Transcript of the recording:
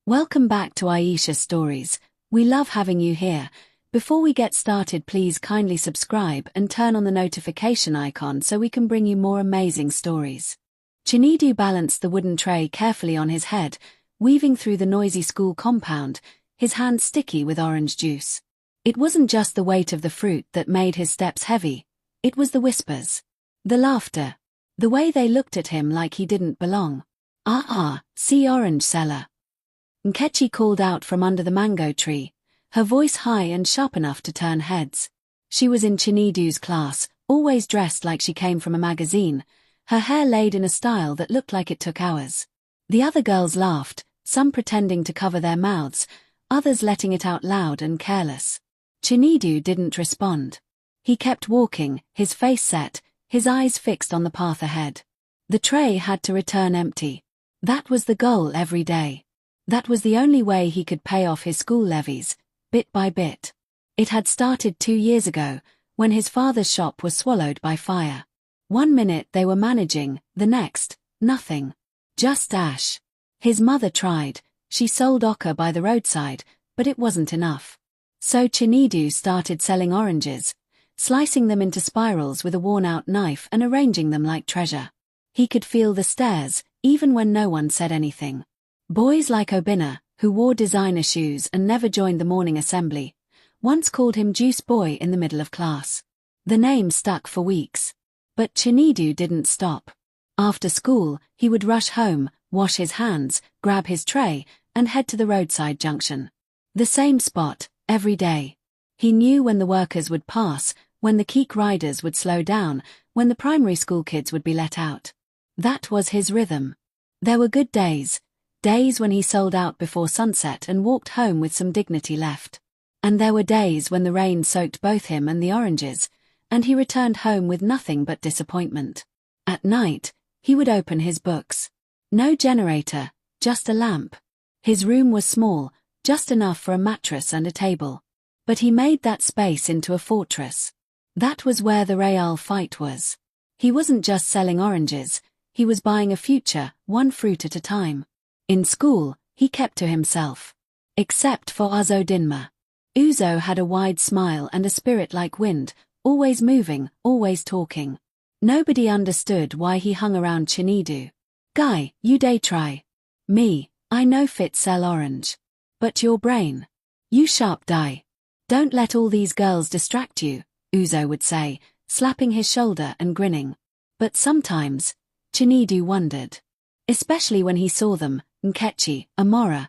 Welcome back to Aisha Stories. We love having you here. Before we get started, please kindly subscribe and turn on the notification icon so we can bring you more amazing stories. Chinedu balanced the wooden tray carefully on his head, weaving through the noisy school compound, his hands sticky with orange juice. It wasn't just the weight of the fruit that made his steps heavy, it was the whispers, the laughter, the way they looked at him like he didn't belong. See orange seller. Nkechi called out from under the mango tree, her voice high and sharp enough to turn heads. She was in Chinedu's class, always dressed like she came from a magazine, her hair laid in a style that looked like it took hours. The other girls laughed, some pretending to cover their mouths, others letting it out loud and careless. Chinedu didn't respond. He kept walking, his face set, his eyes fixed on the path ahead. The tray had to return empty. That was the goal every day. That was the only way he could pay off his school levies, bit by bit. It had started 2 years ago, when his father's shop was swallowed by fire. 1 minute they were managing, the next, nothing. Just ash. His mother tried, she sold okra by the roadside, but it wasn't enough. So Chinedu started selling oranges, slicing them into spirals with a worn-out knife and arranging them like treasure. He could feel the stares, even when no one said anything. Boys like Obinna, who wore designer shoes and never joined the morning assembly, once called him Juice Boy in the middle of class. The name stuck for weeks. But Chinedu didn't stop. After school, he would rush home, wash his hands, grab his tray, and head to the roadside junction. The same spot, every day. He knew when the workers would pass, when the keek riders would slow down, when the primary school kids would be let out. That was his rhythm. There were good days. Days when he sold out before sunset and walked home with some dignity left. And there were days when the rain soaked both him and the oranges, and he returned home with nothing but disappointment. At night, he would open his books. No generator, just a lamp. His room was small, just enough for a mattress and a table. But he made that space into a fortress. That was where the real fight was. He wasn't just selling oranges, he was buying a future, one fruit at a time. In school, he kept to himself. Except for Uzo Dinma. Uzo had a wide smile and a spirit like wind, always moving, always talking. Nobody understood why he hung around Chinedu. Guy, you day try. Me, I know fit sell orange. But your brain. You sharp die. Don't let all these girls distract you, Uzo would say, slapping his shoulder and grinning. But sometimes, Chinedu wondered. Especially when he saw them, Nkechi, Amora,